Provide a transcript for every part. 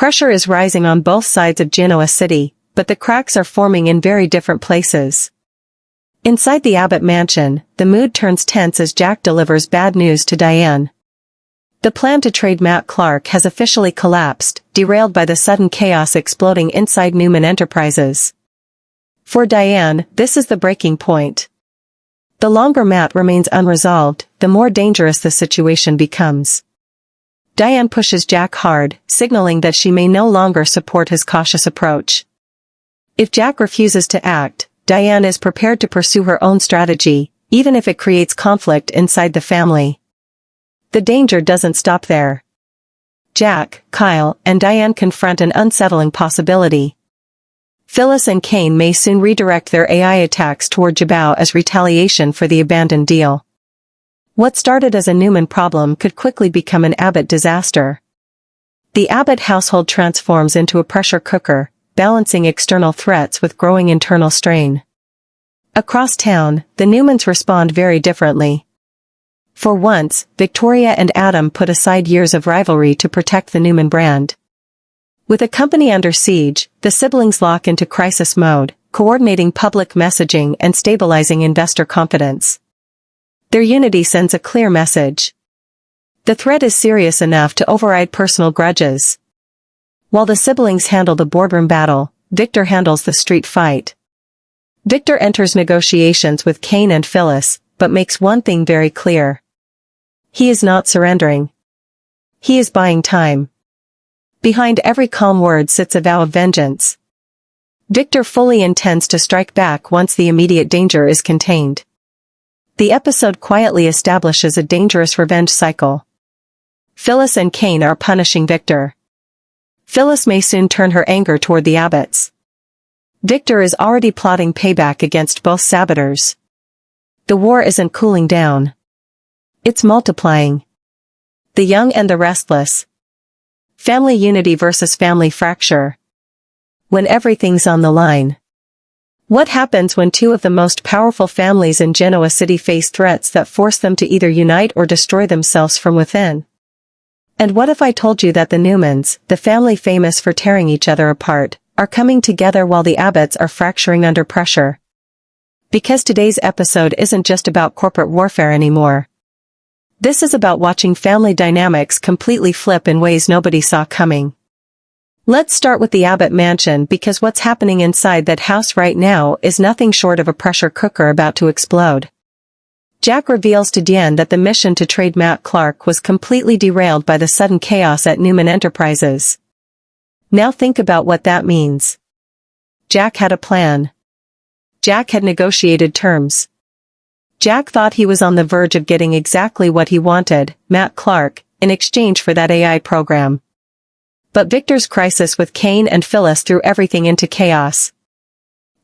Pressure is rising on both sides of Genoa City, but the cracks are forming in very different places. Inside the Abbott mansion, the mood turns tense as Jack delivers bad news to Diane. The plan to trade Matt Clark has officially collapsed, derailed by the sudden chaos exploding inside Newman Enterprises. For Diane, this is the breaking point. The longer Matt remains unresolved, the more dangerous the situation becomes. Diane pushes Jack hard, signaling that she may no longer support his cautious approach. If Jack refuses to act, Diane is prepared to pursue her own strategy, even if it creates conflict inside the family. The danger doesn't stop there. Jack, Kyle, and Diane confront an unsettling possibility. Phyllis and Kane may soon redirect their AI attacks toward Jabao as retaliation for the abandoned deal. What started as a Newman problem could quickly become an Abbott disaster. The Abbott household transforms into a pressure cooker, balancing external threats with growing internal strain. Across town, the Newmans respond very differently. For once, Victoria and Adam put aside years of rivalry to protect the Newman brand. With a company under siege, the siblings lock into crisis mode, coordinating public messaging and stabilizing investor confidence. Their unity sends a clear message. The threat is serious enough to override personal grudges. While the siblings handle the boardroom battle, Victor handles the street fight. Victor enters negotiations with Kane and Phyllis, but makes one thing very clear. He is not surrendering. He is buying time. Behind every calm word sits a vow of vengeance. Victor fully intends to strike back once the immediate danger is contained. The episode quietly establishes a dangerous revenge cycle. Phyllis and Kane are punishing Victor. Phyllis may soon turn her anger toward the Abbotts. Victor is already plotting payback against both saboteurs. The war isn't cooling down. It's multiplying. The young and the restless. Family unity versus family fracture. When everything's on the line. What happens when two of the most powerful families in Genoa City face threats that force them to either unite or destroy themselves from within? And what if I told you that the Newmans, the family famous for tearing each other apart, are coming together while the Abbotts are fracturing under pressure? Because today's episode isn't just about corporate warfare anymore. This is about watching family dynamics completely flip in ways nobody saw coming. Let's start with the Abbott mansion because what's happening inside that house right now is nothing short of a pressure cooker about to explode. Jack reveals to Diane that the mission to trade Matt Clark was completely derailed by the sudden chaos at Newman Enterprises. Now think about what that means. Jack had a plan. Jack had negotiated terms. Jack thought he was on the verge of getting exactly what he wanted, Matt Clark, in exchange for that AI program. But Victor's crisis with Kane and Phyllis threw everything into chaos.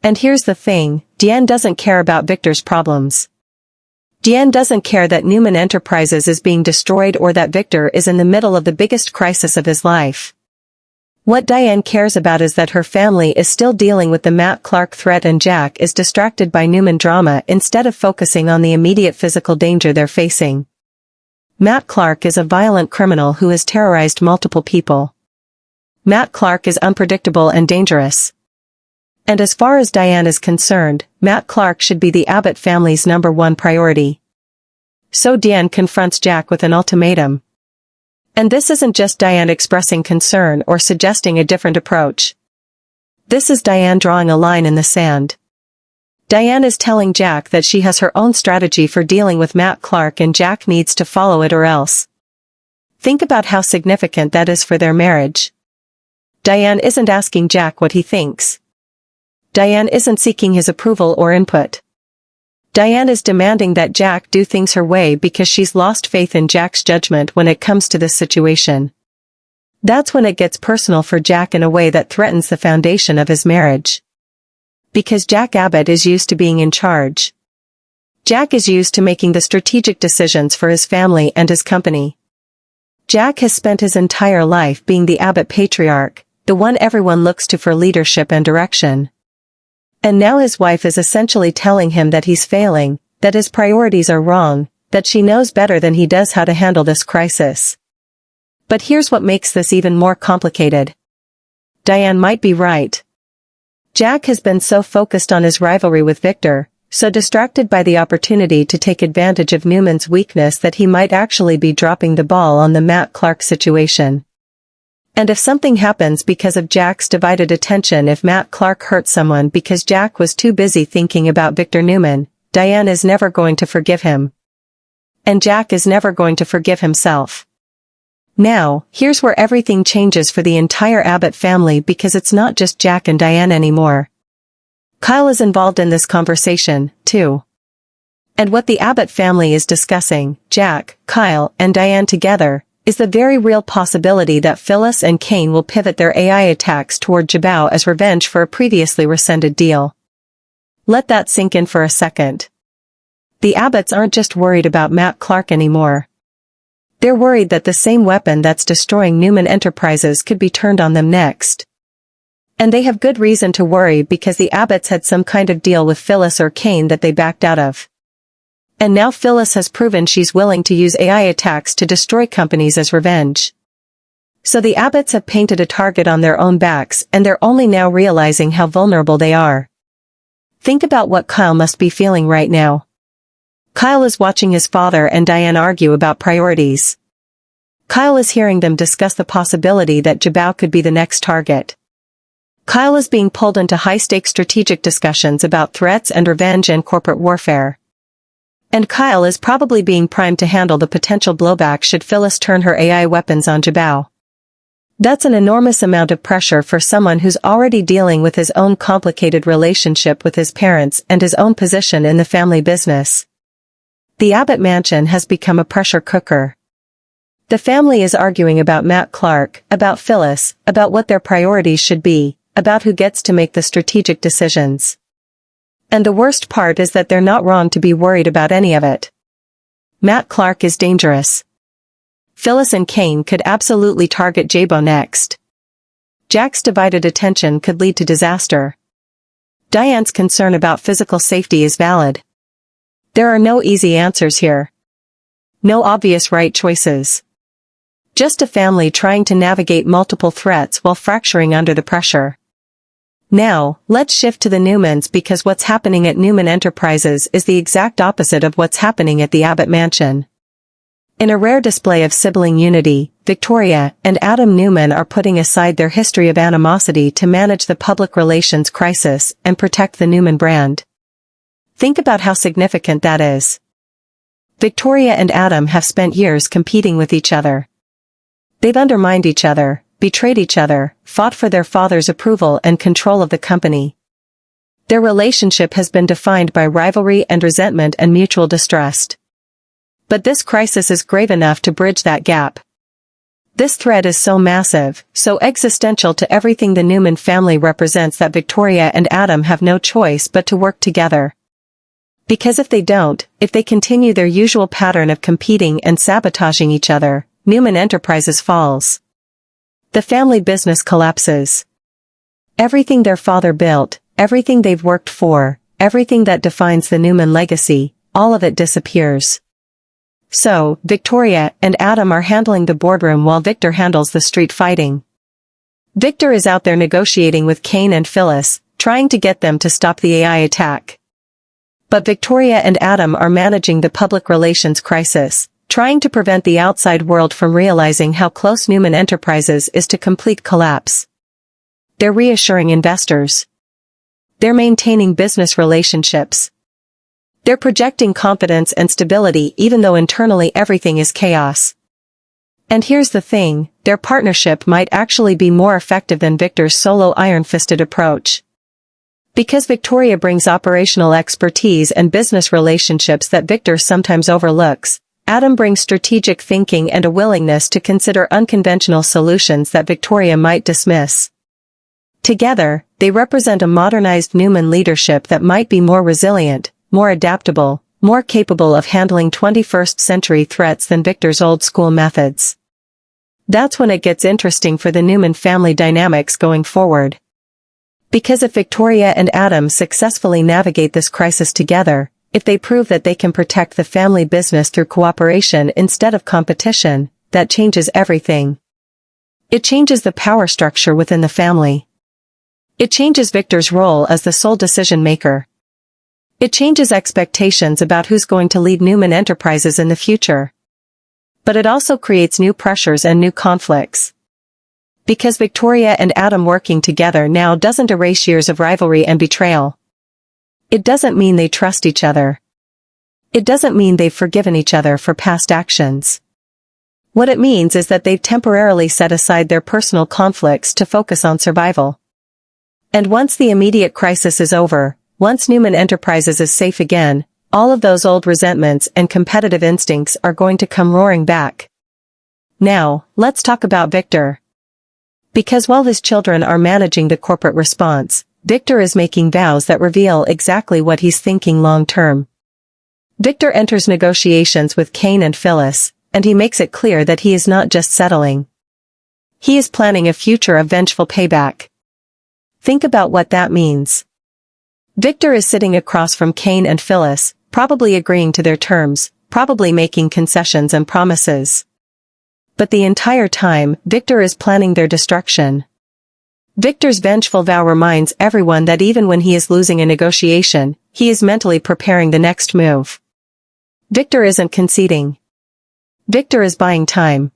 And here's the thing, Diane doesn't care about Victor's problems. Diane doesn't care that Newman Enterprises is being destroyed or that Victor is in the middle of the biggest crisis of his life. What Diane cares about is that her family is still dealing with the Matt Clark threat and Jack is distracted by Newman drama instead of focusing on the immediate physical danger they're facing. Matt Clark is a violent criminal who has terrorized multiple people. Matt Clark is unpredictable and dangerous. And as far as Diane is concerned, Matt Clark should be the Abbott family's #1 priority. So Diane confronts Jack with an ultimatum. And this isn't just Diane expressing concern or suggesting a different approach. This is Diane drawing a line in the sand. Diane is telling Jack that she has her own strategy for dealing with Matt Clark and Jack needs to follow it or else. Think about how significant that is for their marriage. Diane isn't asking Jack what he thinks. Diane isn't seeking his approval or input. Diane is demanding that Jack do things her way because she's lost faith in Jack's judgment when it comes to this situation. That's when it gets personal for Jack in a way that threatens the foundation of his marriage. Because Jack Abbott is used to being in charge. Jack is used to making the strategic decisions for his family and his company. Jack has spent his entire life being the Abbott patriarch, the one everyone looks to for leadership and direction. And now his wife is essentially telling him that he's failing, that his priorities are wrong, that she knows better than he does how to handle this crisis. But here's what makes this even more complicated. Diane might be right. Jack has been so focused on his rivalry with Victor, so distracted by the opportunity to take advantage of Newman's weakness that he might actually be dropping the ball on the Matt Clark situation. And if something happens because of Jack's divided attention, if Matt Clark hurt someone because Jack was too busy thinking about Victor Newman, Diane is never going to forgive him. And Jack is never going to forgive himself. Now, here's where everything changes for the entire Abbott family, because it's not just Jack and Diane anymore. Kyle is involved in this conversation, too. And what the Abbott family is discussing, Jack, Kyle, and Diane together, is the very real possibility that Phyllis and Kane will pivot their AI attacks toward Jabao as revenge for a previously rescinded deal. Let that sink in for a second. The Abbotts aren't just worried about Matt Clark anymore. They're worried that the same weapon that's destroying Newman Enterprises could be turned on them next. And they have good reason to worry, because the Abbotts had some kind of deal with Phyllis or Kane that they backed out of. And now Phyllis has proven she's willing to use AI attacks to destroy companies as revenge. So the Abbotts have painted a target on their own backs, and they're only now realizing how vulnerable they are. Think about what Kyle must be feeling right now. Kyle is watching his father and Diane argue about priorities. Kyle is hearing them discuss the possibility that Jabao could be the next target. Kyle is being pulled into high-stakes strategic discussions about threats and revenge and corporate warfare. And Kyle is probably being primed to handle the potential blowback should Phyllis turn her AI weapons on Jabao. That's an enormous amount of pressure for someone who's already dealing with his own complicated relationship with his parents and his own position in the family business. The Abbott mansion has become a pressure cooker. The family is arguing about Matt Clark, about Phyllis, about what their priorities should be, about who gets to make the strategic decisions. And the worst part is that they're not wrong to be worried about any of it. Matt Clark is dangerous. Phyllis and Kane could absolutely target Jabao next. Jack's divided attention could lead to disaster. Diane's concern about physical safety is valid. There are no easy answers here. No obvious right choices. Just a family trying to navigate multiple threats while fracturing under the pressure. Now, let's shift to the Newmans, because what's happening at Newman Enterprises is the exact opposite of what's happening at the Abbott mansion. In a rare display of sibling unity, Victoria and Adam Newman are putting aside their history of animosity to manage the public relations crisis and protect the Newman brand. Think about how significant that is. Victoria and Adam have spent years competing with each other. They've undermined each other, betrayed each other, fought for their father's approval and control of the company. Their relationship has been defined by rivalry and resentment and mutual distrust. But this crisis is grave enough to bridge that gap. This threat is so massive, so existential to everything the Newman family represents, that Victoria and Adam have no choice but to work together. Because if they don't, if they continue their usual pattern of competing and sabotaging each other, Newman Enterprises falls. The family business collapses. Everything their father built, everything they've worked for, everything that defines the Newman legacy, all of it disappears. So, Victoria and Adam are handling the boardroom while Victor handles the street fighting. Victor is out there negotiating with Kane and Phyllis, trying to get them to stop the AI attack. But Victoria and Adam are managing the public relations crisis, trying to prevent the outside world from realizing how close Newman Enterprises is to complete collapse. They're reassuring investors. They're maintaining business relationships. They're projecting confidence and stability even though internally everything is chaos. And here's the thing, their partnership might actually be more effective than Victor's solo iron-fisted approach. Because Victoria brings operational expertise and business relationships that Victor sometimes overlooks, Adam brings strategic thinking and a willingness to consider unconventional solutions that Victoria might dismiss. Together, they represent a modernized Newman leadership that might be more resilient, more adaptable, more capable of handling 21st century threats than Victor's old-school methods. That's when it gets interesting for the Newman family dynamics going forward. Because if Victoria and Adam successfully navigate this crisis together, if they prove that they can protect the family business through cooperation instead of competition, that changes everything. It changes the power structure within the family. It changes Victor's role as the sole decision maker. It changes expectations about who's going to lead Newman Enterprises in the future. But it also creates new pressures and new conflicts. Because Victoria and Adam working together now doesn't erase years of rivalry and betrayal. It doesn't mean they trust each other. It doesn't mean they've forgiven each other for past actions. What it means is that they've temporarily set aside their personal conflicts to focus on survival. And once the immediate crisis is over, once Newman Enterprises is safe again, all of those old resentments and competitive instincts are going to come roaring back. Now, let's talk about Victor. Because while his children are managing the corporate response, Victor is making vows that reveal exactly what he's thinking long-term. Victor enters negotiations with Cain and Phyllis, and he makes it clear that he is not just settling. He is planning a future of vengeful payback. Think about what that means. Victor is sitting across from Cain and Phyllis, probably agreeing to their terms, probably making concessions and promises. But the entire time, Victor is planning their destruction. Victor's vengeful vow reminds everyone that even when he is losing a negotiation, he is mentally preparing the next move. Victor isn't conceding. Victor is buying time.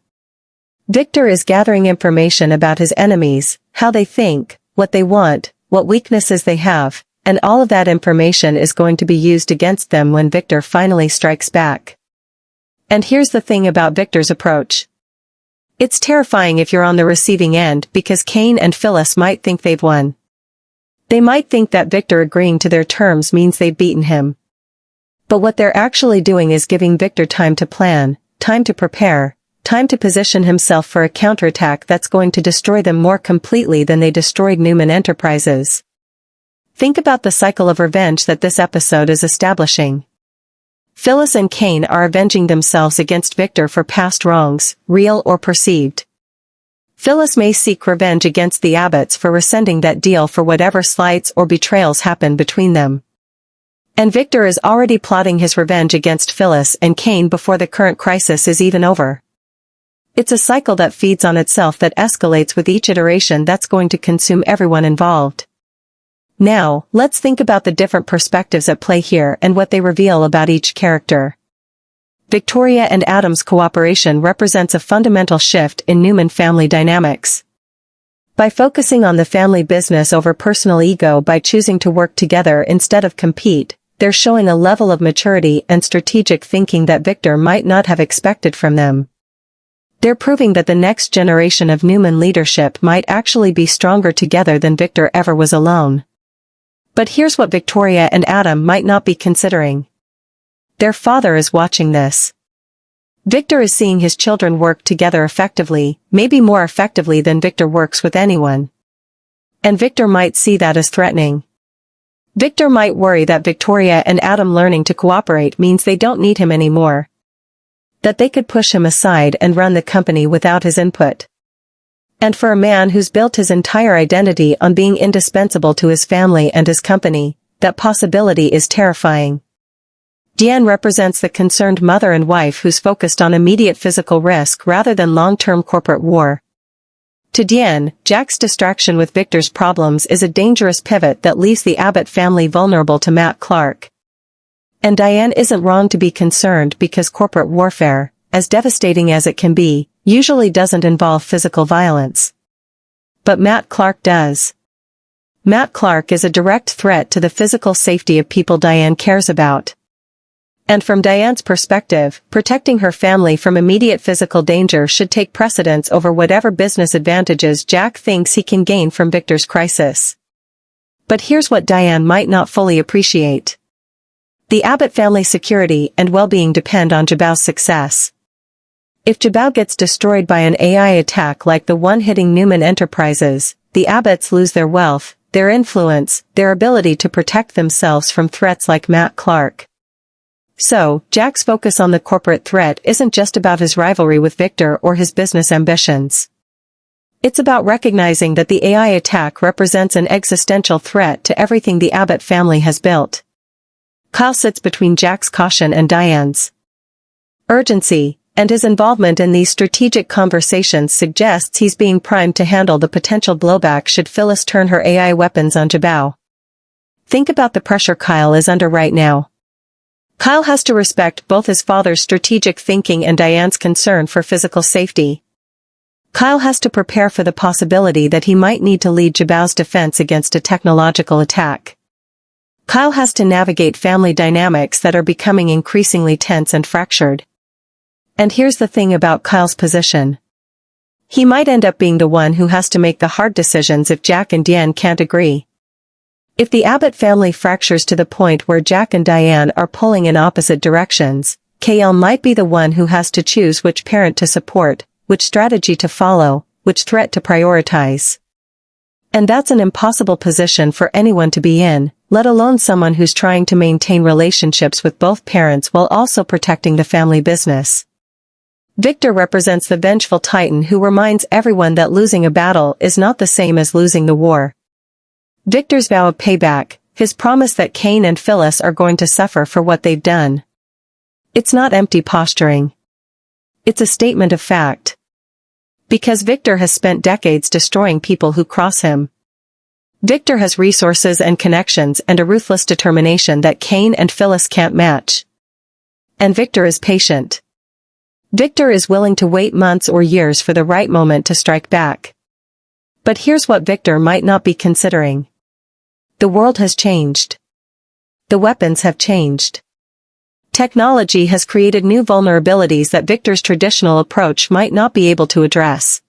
Victor is gathering information about his enemies, how they think, what they want, what weaknesses they have, and all of that information is going to be used against them when Victor finally strikes back. And here's the thing about Victor's approach. It's terrifying if you're on the receiving end because Cain and Phyllis might think they've won. They might think that Victor agreeing to their terms means they've beaten him. But what they're actually doing is giving Victor time to plan, time to prepare, time to position himself for a counterattack that's going to destroy them more completely than they destroyed Newman Enterprises. Think about the cycle of revenge that this episode is establishing. Phyllis and Cain are avenging themselves against Victor for past wrongs, real or perceived. Phyllis may seek revenge against the Abbotts for rescinding that deal for whatever slights or betrayals happened between them. And Victor is already plotting his revenge against Phyllis and Cain before the current crisis is even over. It's a cycle that feeds on itself that escalates with each iteration that's going to consume everyone involved. Now, let's think about the different perspectives at play here and what they reveal about each character. Victoria and Adam's cooperation represents a fundamental shift in Newman family dynamics. By focusing on the family business over personal ego by choosing to work together instead of compete, they're showing a level of maturity and strategic thinking that Victor might not have expected from them. They're proving that the next generation of Newman leadership might actually be stronger together than Victor ever was alone. But here's what Victoria and Adam might not be considering. Their father is watching this. Victor is seeing his children work together effectively, maybe more effectively than Victor works with anyone. And Victor might see that as threatening. Victor might worry that Victoria and Adam learning to cooperate means they don't need him anymore. That they could push him aside and run the company without his input. And for a man who's built his entire identity on being indispensable to his family and his company, that possibility is terrifying. Diane represents the concerned mother and wife who's focused on immediate physical risk rather than long-term corporate war. To Diane, Jack's distraction with Victor's problems is a dangerous pivot that leaves the Abbott family vulnerable to Matt Clark. And Diane isn't wrong to be concerned because corporate warfare, as devastating as it can be, usually doesn't involve physical violence. But Matt Clark does. Matt Clark is a direct threat to the physical safety of people Diane cares about. And from Diane's perspective, protecting her family from immediate physical danger should take precedence over whatever business advantages Jack thinks he can gain from Victor's crisis. But here's what Diane might not fully appreciate. The Abbott family security and well-being depend on Jabau's success. If Jabau gets destroyed by an AI attack like the one hitting Newman Enterprises, the Abbotts lose their wealth, their influence, their ability to protect themselves from threats like Matt Clark. So, Jack's focus on the corporate threat isn't just about his rivalry with Victor or his business ambitions. It's about recognizing that the AI attack represents an existential threat to everything the Abbott family has built. Kyle sits between Jack's caution and Diane's urgency, And his involvement in these strategic conversations suggests he's being primed to handle the potential blowback should Phyllis turn her AI weapons on Jabao. Think about the pressure Kyle is under right now. Kyle has to respect both his father's strategic thinking and Diane's concern for physical safety. Kyle has to prepare for the possibility that he might need to lead Jabao's defense against a technological attack. Kyle has to navigate family dynamics that are becoming increasingly tense and fractured. And here's the thing about Kyle's position. He might end up being the one who has to make the hard decisions if Jack and Diane can't agree. If the Abbott family fractures to the point where Jack and Diane are pulling in opposite directions, Kyle might be the one who has to choose which parent to support, which strategy to follow, which threat to prioritize. And that's an impossible position for anyone to be in, let alone someone who's trying to maintain relationships with both parents while also protecting the family business. Victor represents the vengeful titan who reminds everyone that losing a battle is not the same as losing the war. Victor's vow of payback, his promise that Kane and Phyllis are going to suffer for what they've done. It's not empty posturing. It's a statement of fact. Because Victor has spent decades destroying people who cross him. Victor has resources and connections and a ruthless determination that Kane and Phyllis can't match. And Victor is patient. Victor is willing to wait months or years for the right moment to strike back. But here's what Victor might not be considering. The world has changed. The weapons have changed. Technology has created new vulnerabilities that Victor's traditional approach might not be able to address.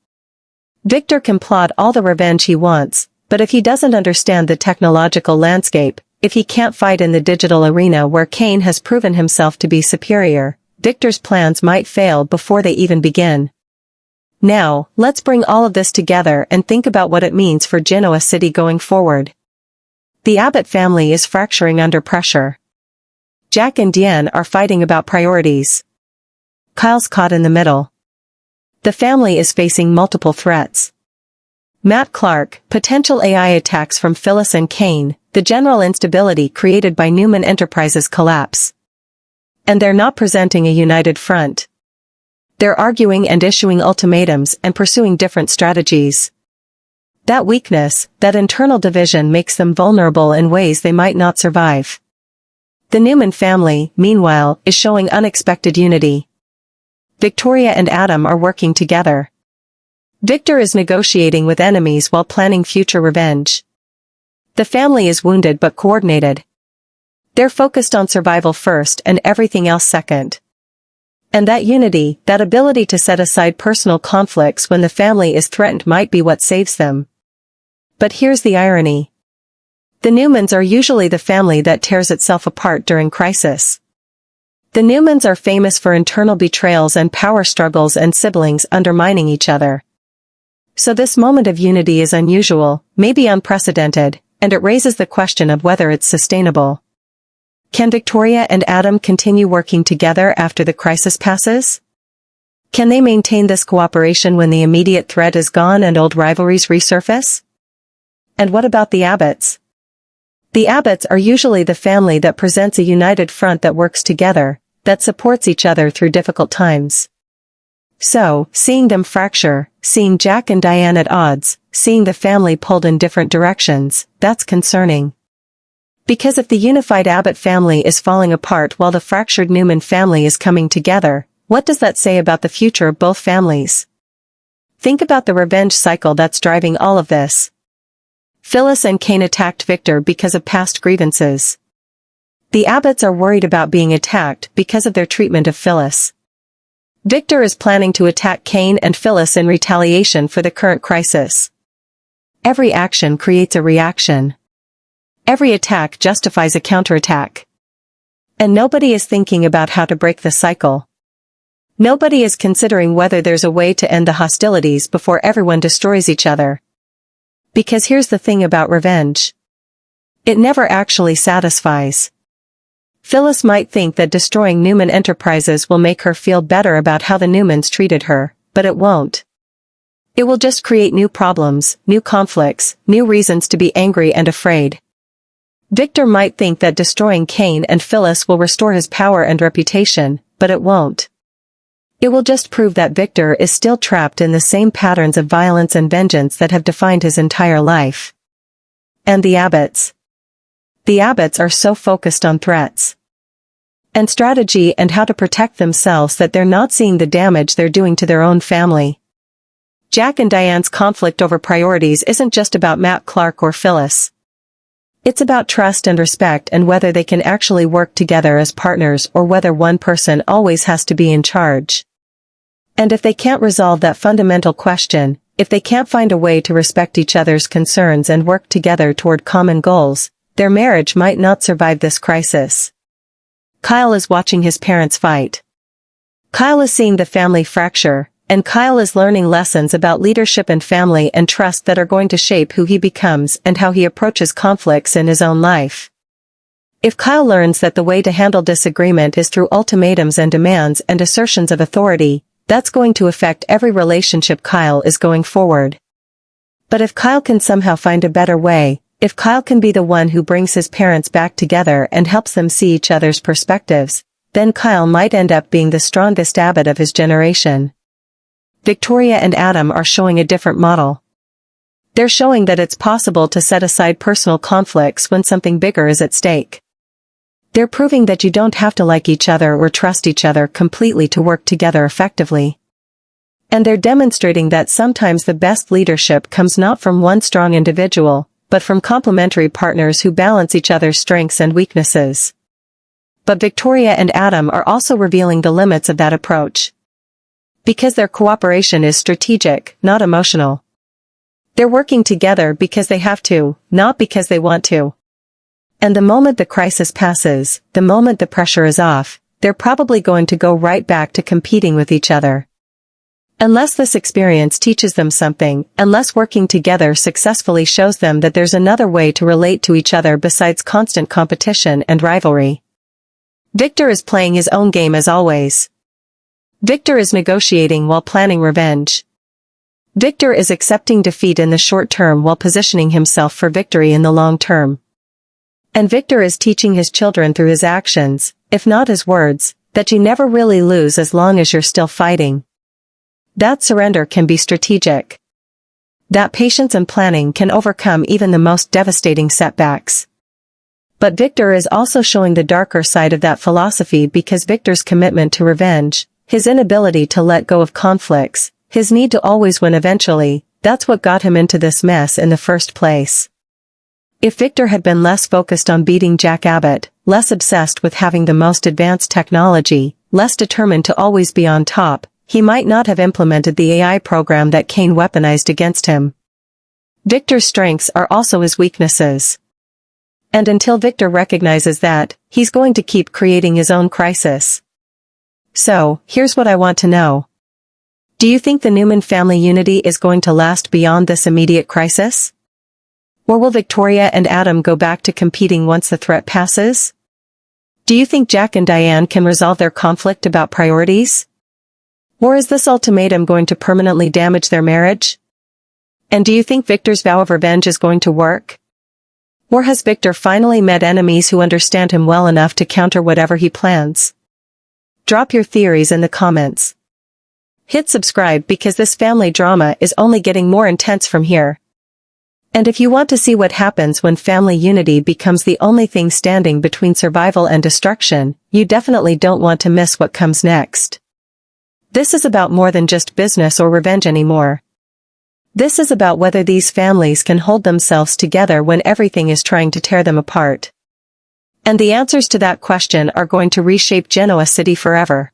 Victor can plot all the revenge he wants, but if he doesn't understand the technological landscape, if he can't fight in the digital arena where Kane has proven himself to be superior, Victor's plans might fail before they even begin. Now, let's bring all of this together and think about what it means for Genoa City going forward. The Abbott family is fracturing under pressure. Jack and Diane are fighting about priorities. Kyle's caught in the middle. The family is facing multiple threats. Matt Clark, potential AI attacks from Phyllis and Kane, the general instability created by Newman Enterprises' collapse. And they're not presenting a united front. They're arguing and issuing ultimatums and pursuing different strategies. That weakness, that internal division makes them vulnerable in ways they might not survive. The Newman family, meanwhile, is showing unexpected unity. Victoria and Adam are working together. Victor is negotiating with enemies while planning future revenge. The family is wounded but coordinated. They're focused on survival first and everything else second. And that unity, that ability to set aside personal conflicts when the family is threatened might be what saves them. But here's the irony. The Newmans are usually the family that tears itself apart during crisis. The Newmans are famous for internal betrayals and power struggles and siblings undermining each other. So this moment of unity is unusual, maybe unprecedented, and it raises the question of whether it's sustainable. Can Victoria and Adam continue working together after the crisis passes? Can they maintain this cooperation when the immediate threat is gone and old rivalries resurface? And what about the Abbotts? The Abbotts are usually the family that presents a united front that works together, that supports each other through difficult times. So, seeing them fracture, seeing Jack and Diane at odds, seeing the family pulled in different directions, that's concerning. Because if the unified Abbott family is falling apart while the fractured Newman family is coming together, what does that say about the future of both families? Think about the revenge cycle that's driving all of this. Phyllis and Kane attacked Victor because of past grievances. The Abbotts are worried about being attacked because of their treatment of Phyllis. Victor is planning to attack Kane and Phyllis in retaliation for the current crisis. Every action creates a reaction. Every attack justifies a counterattack. And nobody is thinking about how to break the cycle. Nobody is considering whether there's a way to end the hostilities before everyone destroys each other. Because here's the thing about revenge. It never actually satisfies. Phyllis might think that destroying Newman Enterprises will make her feel better about how the Newmans treated her, but it won't. It will just create new problems, new conflicts, new reasons to be angry and afraid. Victor might think that destroying Kane and Phyllis will restore his power and reputation, but it won't. It will just prove that Victor is still trapped in the same patterns of violence and vengeance that have defined his entire life. And the Abbotts. The Abbotts are so focused on threats and strategy and how to protect themselves that they're not seeing the damage they're doing to their own family. Jack and Diane's conflict over priorities isn't just about Matt Clark or Phyllis. It's about trust and respect and whether they can actually work together as partners or whether one person always has to be in charge. And if they can't resolve that fundamental question, if they can't find a way to respect each other's concerns and work together toward common goals, their marriage might not survive this crisis. Kyle is watching his parents fight. Kyle is seeing the family fracture, and Kyle is learning lessons about leadership and family and trust that are going to shape who he becomes and how he approaches conflicts in his own life. If Kyle learns that the way to handle disagreement is through ultimatums and demands and assertions of authority, that's going to affect every relationship Kyle is going forward. But if Kyle can somehow find a better way, if Kyle can be the one who brings his parents back together and helps them see each other's perspectives, then Kyle might end up being the strongest Abbott of his generation. Victoria and Adam are showing a different model. They're showing that it's possible to set aside personal conflicts when something bigger is at stake. They're proving that you don't have to like each other or trust each other completely to work together effectively. And they're demonstrating that sometimes the best leadership comes not from one strong individual, but from complementary partners who balance each other's strengths and weaknesses. But Victoria and Adam are also revealing the limits of that approach. Because their cooperation is strategic, not emotional. They're working together because they have to, not because they want to. And the moment the crisis passes, the moment the pressure is off, they're probably going to go right back to competing with each other. Unless this experience teaches them something, unless working together successfully shows them that there's another way to relate to each other besides constant competition and rivalry. Victor is playing his own game as always. Victor is negotiating while planning revenge. Victor is accepting defeat in the short term while positioning himself for victory in the long term. And Victor is teaching his children through his actions, if not his words, that you never really lose as long as you're still fighting. That surrender can be strategic. That patience and planning can overcome even the most devastating setbacks. But Victor is also showing the darker side of that philosophy because Victor's commitment to revenge, his inability to let go of conflicts, his need to always win eventually, that's what got him into this mess in the first place. If Victor had been less focused on beating Jack Abbott, less obsessed with having the most advanced technology, less determined to always be on top, he might not have implemented the AI program that Kane weaponized against him. Victor's strengths are also his weaknesses. And until Victor recognizes that, he's going to keep creating his own crisis. So, here's what I want to know. Do you think the Newman family unity is going to last beyond this immediate crisis? Or will Victoria and Adam go back to competing once the threat passes? Do you think Jack and Diane can resolve their conflict about priorities? Or is this ultimatum going to permanently damage their marriage? And do you think Victor's vow of revenge is going to work? Or has Victor finally met enemies who understand him well enough to counter whatever he plans? Drop your theories in the comments. Hit subscribe because this family drama is only getting more intense from here. And if you want to see what happens when family unity becomes the only thing standing between survival and destruction, you definitely don't want to miss what comes next. This is about more than just business or revenge anymore. This is about whether these families can hold themselves together when everything is trying to tear them apart. And the answers to that question are going to reshape Genoa City forever.